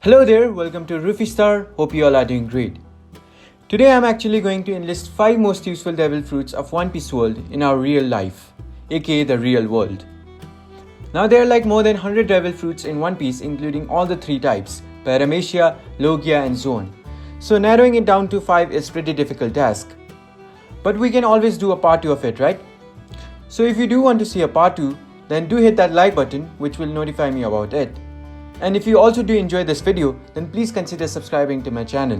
Hello there, welcome to Rufy Star. Hope you all are doing great. Today I'm actually going to enlist 5 most useful devil fruits of One Piece world in our real life, aka the real world. Now there are like more than 100 devil fruits in One Piece, including all the 3 types, Paramecia, Loggia and Zone. So narrowing it down to 5 is pretty difficult task. But we can always do a part 2 of it, right? So if you do want to see a part 2, then do hit that like button which will notify me about it. And if you also do enjoy this video, then please consider subscribing to my channel.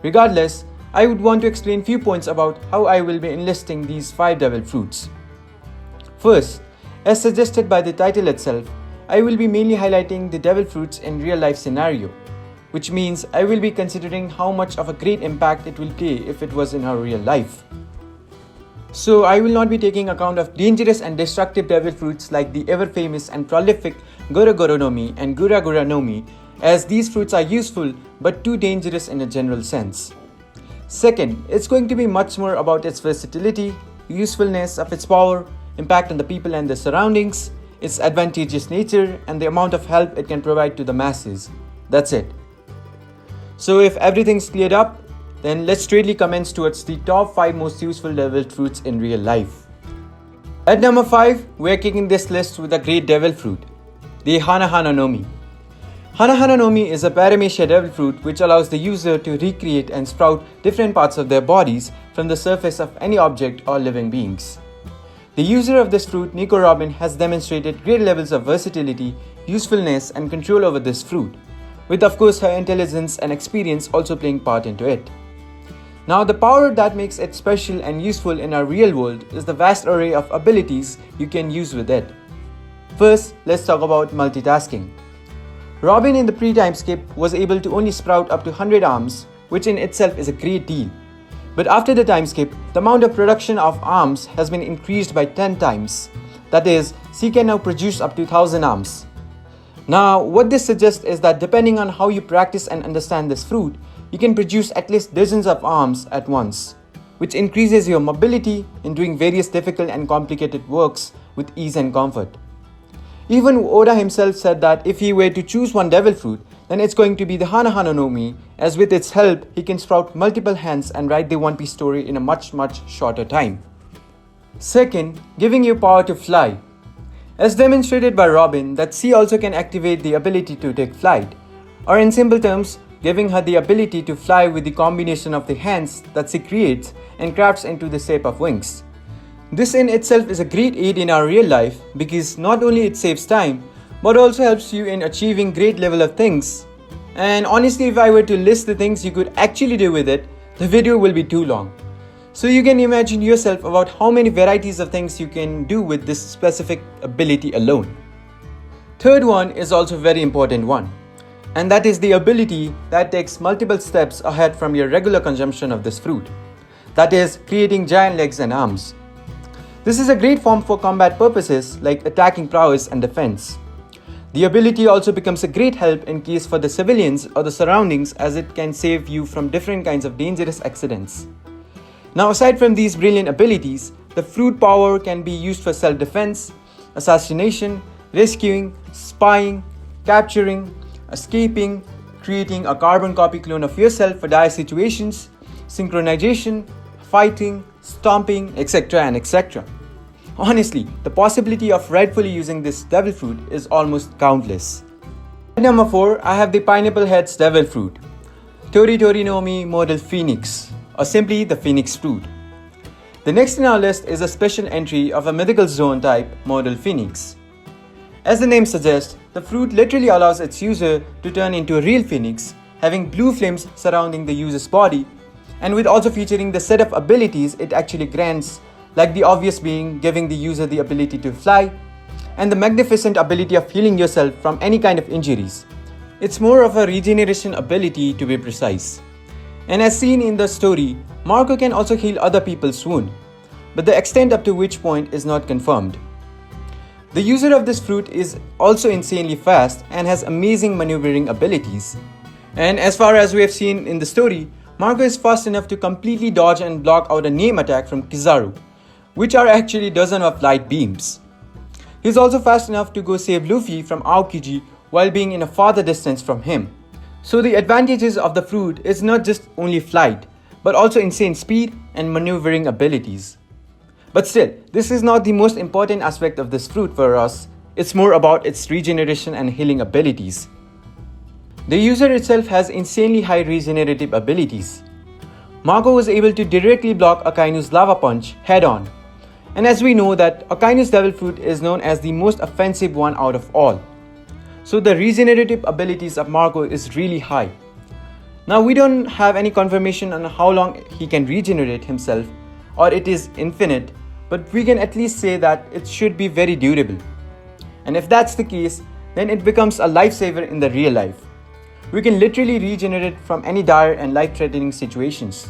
Regardless, I would want to explain few points about how I will be enlisting these 5 devil fruits. First, as suggested by the title itself, I will be mainly highlighting the devil fruits in real life scenario, which means I will be considering how much of a great impact it will play if it was in our real life. So I will not be taking account of dangerous and destructive devil fruits like the ever famous and prolific Goro Goro no Mi and Gura Gura no Mi, as these fruits are useful but too dangerous in a general sense. Second, it's going to be much more about its versatility, usefulness of its power, impact on the people and the surroundings, its advantageous nature, and the amount of help it can provide to the masses. That's it. So if everything's cleared up, then let's straightly commence towards the top 5 most useful devil fruits in real life. At number 5, we're kicking this list with a great devil fruit, the Hana Hana no Mi. Hana Hana no Mi is a Paramecia devil fruit which allows the user to recreate and sprout different parts of their bodies from the surface of any object or living beings. The user of this fruit, Nico Robin, has demonstrated great levels of versatility, usefulness and control over this fruit, with of course her intelligence and experience also playing part into it. Now the power that makes it special and useful in our real world is the vast array of abilities you can use with it. First, let's talk about multitasking. Robin in the pre-time skip was able to only sprout up to 100 arms, which in itself is a great deal. But after the time skip, the amount of production of arms has been increased by 10 times. That is, she can now produce up to 1000 arms. Now, what this suggests is that depending on how you practice and understand this fruit, you can produce at least dozens of arms at once, which increases your mobility in doing various difficult and complicated works with ease and comfort. Even Oda himself said that if he were to choose one devil fruit, then it's going to be the Hana Hana no Mi, as with its help, he can sprout multiple hands and write the One Piece story in a much shorter time. Second, giving you power to fly. As demonstrated by Robin, that she also can activate the ability to take flight, or in simple terms, giving her the ability to fly with the combination of the hands that she creates and crafts into the shape of wings. This in itself is a great aid in our real life because not only it saves time, but also helps you in achieving great level of things. And honestly, if I were to list the things you could actually do with it, the video will be too long. So you can imagine yourself about how many varieties of things you can do with this specific ability alone. Third one is also a very important one. And that is the ability that takes multiple steps ahead from your regular consumption of this fruit. That is, creating giant legs and arms. This is a great form for combat purposes like attacking prowess and defense. The ability also becomes a great help in case for the civilians or the surroundings, as it can save you from different kinds of dangerous accidents. Now aside from these brilliant abilities, the fruit power can be used for self-defense, assassination, rescuing, spying, capturing, escaping, creating a carbon copy clone of yourself for dire situations, synchronization, fighting, stomping, etc. and etc. Honestly, the possibility of rightfully using this devil fruit is almost countless. At number 4, I have the Pineapple Head's devil fruit, Tori Tori no Mi Model Phoenix, or simply the Phoenix fruit. The next in our list is a special entry of a mythical zone type Model Phoenix. As the name suggests, the fruit literally allows its user to turn into a real phoenix, having blue flames surrounding the user's body, and with also featuring the set of abilities it actually grants, like the obvious being giving the user the ability to fly, and the magnificent ability of healing yourself from any kind of injuries. It's more of a regeneration ability to be precise. And as seen in the story, Marco can also heal other people's wound, but the extent up to which point is not confirmed. The user of this fruit is also insanely fast and has amazing maneuvering abilities. And as far as we have seen in the story, Marco is fast enough to completely dodge and block out a name attack from Kizaru, which are actually dozens of light beams. He's also fast enough to go save Luffy from Aokiji while being in a farther distance from him. So the advantages of the fruit is not just only flight, but also insane speed and maneuvering abilities. But still, this is not the most important aspect of this fruit for us. It's more about its regeneration and healing abilities. The user itself has insanely high regenerative abilities. Marco was able to directly block Akainu's lava punch head-on. And as we know that Akainu's devil fruit is known as the most offensive one out of all. So the regenerative abilities of Marco is really high. Now we don't have any confirmation on how long he can regenerate himself or it is infinite, but we can at least say that it should be very durable. And if that's the case, then it becomes a lifesaver in the real life. We can literally regenerate from any dire and life-threatening situations,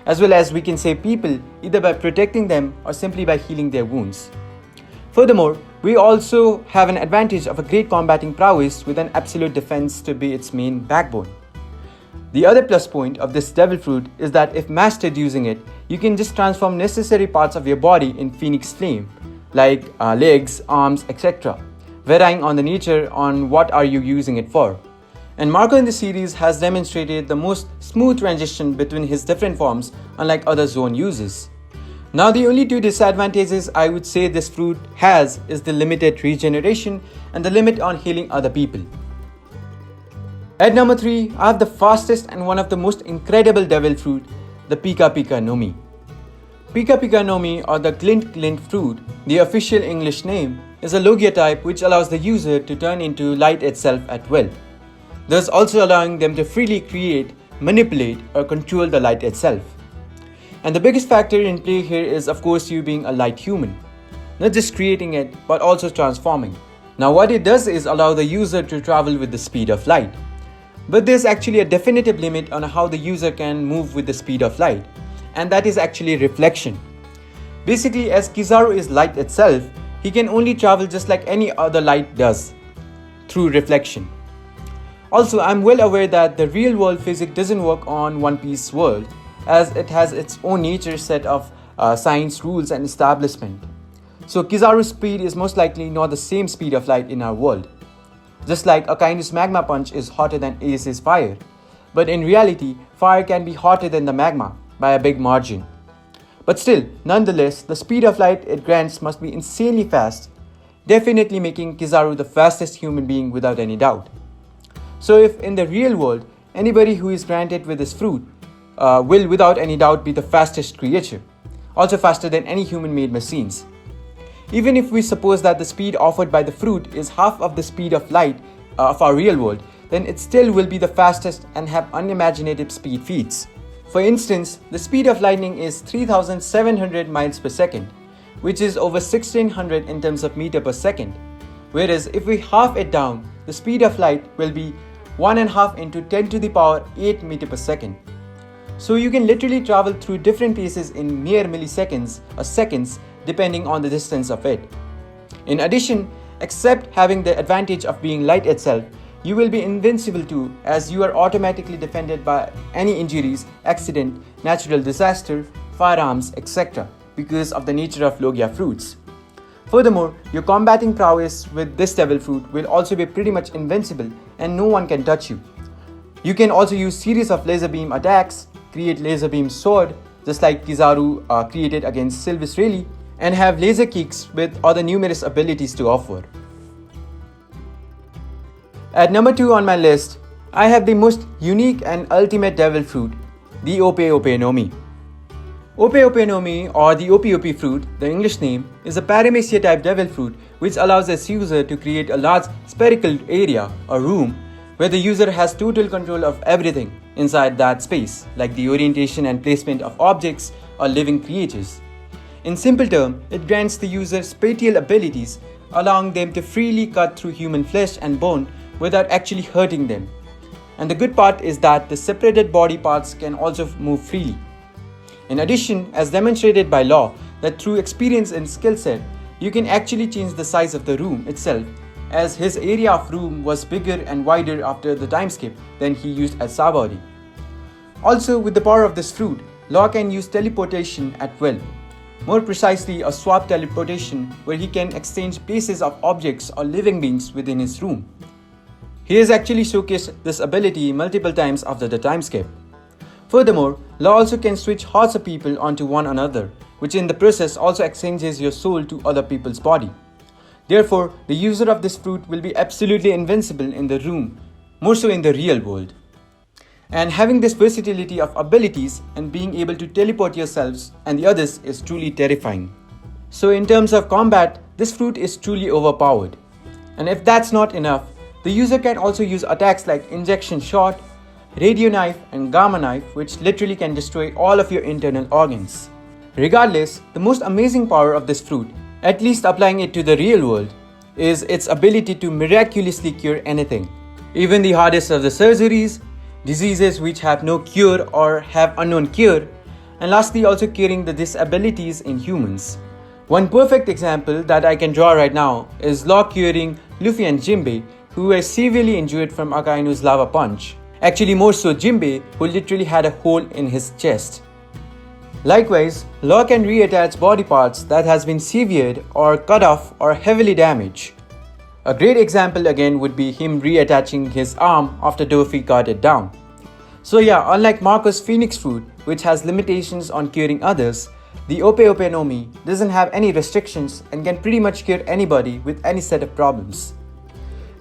as well as we can save people either by protecting them or simply by healing their wounds. Furthermore, we also have an advantage of a great combating prowess with an absolute defense to be its main backbone. The other plus point of this devil fruit is that if mastered using it, you can just transform necessary parts of your body in phoenix flame, like legs, arms, etc., varying on the nature on what are you using it for. And Marco in the series has demonstrated the most smooth transition between his different forms, unlike other zone uses. Now the only two disadvantages I would say this fruit has is the limited regeneration and the limit on healing other people. At number 3, I have the fastest and one of the most incredible devil fruit, the Pika Pika no Mi. Pika Pika no Mi, or the Glint Glint fruit, the official English name, is a Loggia type which allows the user to turn into light itself at will, thus also allowing them to freely create, manipulate or control the light itself. And the biggest factor in play here is of course you being a light human, not just creating it but also transforming. Now what it does is allow the user to travel with the speed of light. But there's actually a definitive limit on how the user can move with the speed of light, and that is actually reflection. Basically, as Kizaru is light itself, he can only travel just like any other light does, through reflection. Also, I'm well aware that the real world physics doesn't work on One Piece world, as it has its own nature set of science, rules and establishment. So Kizaru's speed is most likely not the same speed of light in our world. Just like Akainu's magma punch is hotter than Ace's fire. But in reality, fire can be hotter than the magma by a big margin. But still, nonetheless, the speed of light it grants must be insanely fast, definitely making Kizaru the fastest human being without any doubt. So if in the real world, anybody who is granted with this fruit will without any doubt be the fastest creature, also faster than any human-made machines. Even if we suppose that the speed offered by the fruit is half of the speed of light of our real world, then it still will be the fastest and have unimaginative speed feats. For instance, the speed of lightning is 3,700 miles per second, which is over 1,600 in terms of meter per second. Whereas if we half it down, the speed of light will be 1.5 into 10 to the power 8 meter per second. So you can literally travel through different places in mere milliseconds or seconds depending on the distance of it. In addition, except having the advantage of being light itself, you will be invincible too, as you are automatically defended by any injuries, accident, natural disaster, firearms, etc. because of the nature of Loggia fruits. Furthermore, your combating prowess with this devil fruit will also be pretty much invincible and no one can touch you. You can also use series of laser beam attacks, create laser beam sword, just like Kizaru created against Sylvis Rayleigh, and have laser kicks with other numerous abilities to offer. At number 2 on my list, I have the most unique and ultimate devil fruit, the Opie Opie no Mi. Opie Opie no Mi, or the Opie Opie fruit, the English name, is a paramecia type devil fruit which allows its user to create a large spherical area or room where the user has total control of everything inside that space, like the orientation and placement of objects or living creatures. In simple terms, it grants the user spatial abilities, allowing them to freely cut through human flesh and bone without actually hurting them. And the good part is that the separated body parts can also move freely. In addition, as demonstrated by Law, that through experience and skill set, you can actually change the size of the room itself, as his area of room was bigger and wider after the time skip than he used as Sabaody. Also, with the power of this fruit, Law can use teleportation at will. More precisely, a swap teleportation where he can exchange places of objects or living beings within his room. He has actually showcased this ability multiple times after the time skip. Furthermore, Law also can switch hearts of people onto one another, which in the process also exchanges your soul to other people's body. Therefore, the user of this fruit will be absolutely invincible in the room, more so in the real world. And having this versatility of abilities and being able to teleport yourselves and the others is truly terrifying. So in terms of combat, this fruit is truly overpowered. And if that's not enough, the user can also use attacks like injection shot, radio knife and gamma knife, which literally can destroy all of your internal organs. Regardless, the most amazing power of this fruit, at least applying it to the real world, is its ability to miraculously cure anything. Even the hardest of the surgeries, diseases which have no cure or have unknown cure, and lastly also curing the disabilities in humans. One perfect example that I can draw right now is Law curing Luffy and Jinbei, who were severely injured from Akainu's lava punch. Actually more so Jinbei, who literally had a hole in his chest. Likewise, Law can reattach body parts that has been severed or cut off or heavily damaged. A great example again would be him reattaching his arm after Doffy cut it down. So yeah, unlike Marco's Phoenix fruit, which has limitations on curing others, the Opie no Mi doesn't have any restrictions and can pretty much cure anybody with any set of problems.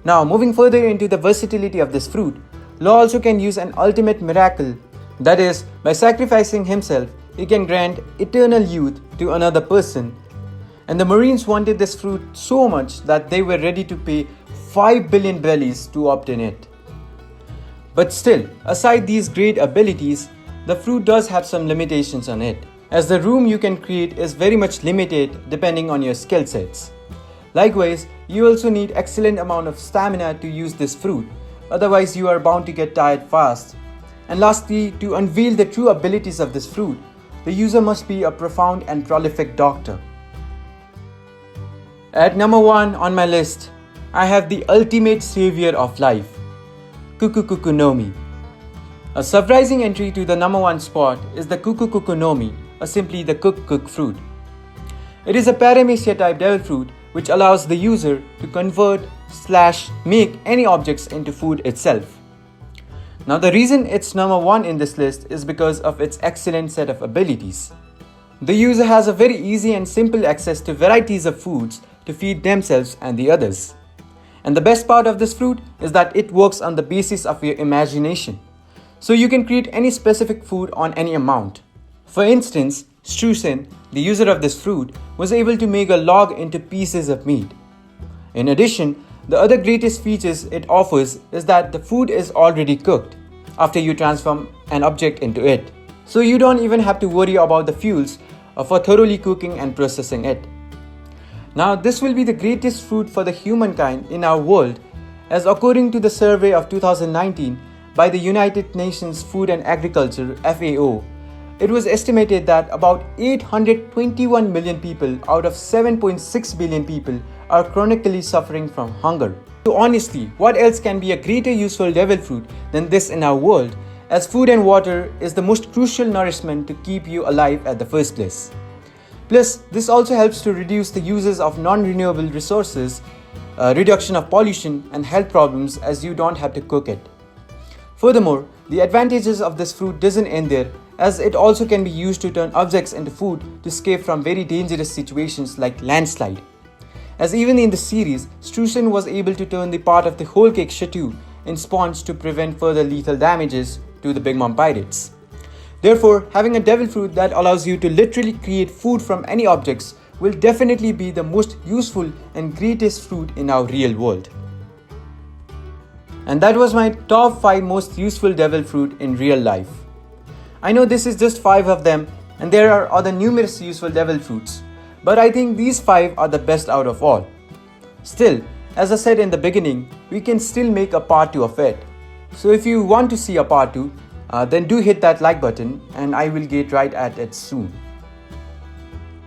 Now moving further into the versatility of this fruit, Law also can use an ultimate miracle, that is, by sacrificing himself, he can grant eternal youth to another person. And the Marines wanted this fruit so much that they were ready to pay 5 billion bellies to obtain it. But still, aside these great abilities, the fruit does have some limitations on it, as the room you can create is very much limited depending on your skill sets. Likewise, you also need excellent amount of stamina to use this fruit, otherwise you are bound to get tired fast. And lastly, to unveil the true abilities of this fruit, the user must be a profound and prolific doctor. At number 1 on my list, I have the ultimate savior of life, Kukuku no Mi. A surprising entry to the number 1 spot is the Kukuku no Mi, or simply the Cook fruit. It is a paramecia type devil fruit which allows the user to convert / make any objects into food itself. Now the reason it's number 1 in this list is because of its excellent set of abilities. The user has a very easy and simple access to varieties of foods to feed themselves and the others. And the best part of this fruit is that it works on the basis of your imagination. So you can create any specific food on any amount. For instance, Strusen, the user of this fruit, was able to make a log into pieces of meat. In addition, the other greatest features it offers is that the food is already cooked after you transform an object into it. So you don't even have to worry about the fuels for thoroughly cooking and processing it. Now this will be the greatest fruit for the humankind in our world, as according to the survey of 2019 by the United Nations Food and Agriculture FAO, it was estimated that about 821 million people out of 7.6 billion people are chronically suffering from hunger. So honestly, what else can be a greater useful devil fruit than this in our world, as food and water is the most crucial nourishment to keep you alive at the first place. Plus, this also helps to reduce the uses of non-renewable resources, reduction of pollution and health problems as you don't have to cook it. Furthermore, the advantages of this fruit doesn't end there, as it also can be used to turn objects into food to escape from very dangerous situations like landslide. As even in the series, Strusen was able to turn the part of the whole cake chateau in sponge to prevent further lethal damages to the Big Mom pirates. Therefore, having a devil fruit that allows you to literally create food from any objects will definitely be the most useful and greatest fruit in our real world. And that was my top 5 most useful devil fruit in real life. I know this is just 5 of them and there are other numerous useful devil fruits, but I think these 5 are the best out of all. Still, as I said in the beginning, we can still make a part 2 of it. So if you want to see a part 2, then do hit that like button and I will get right at it soon.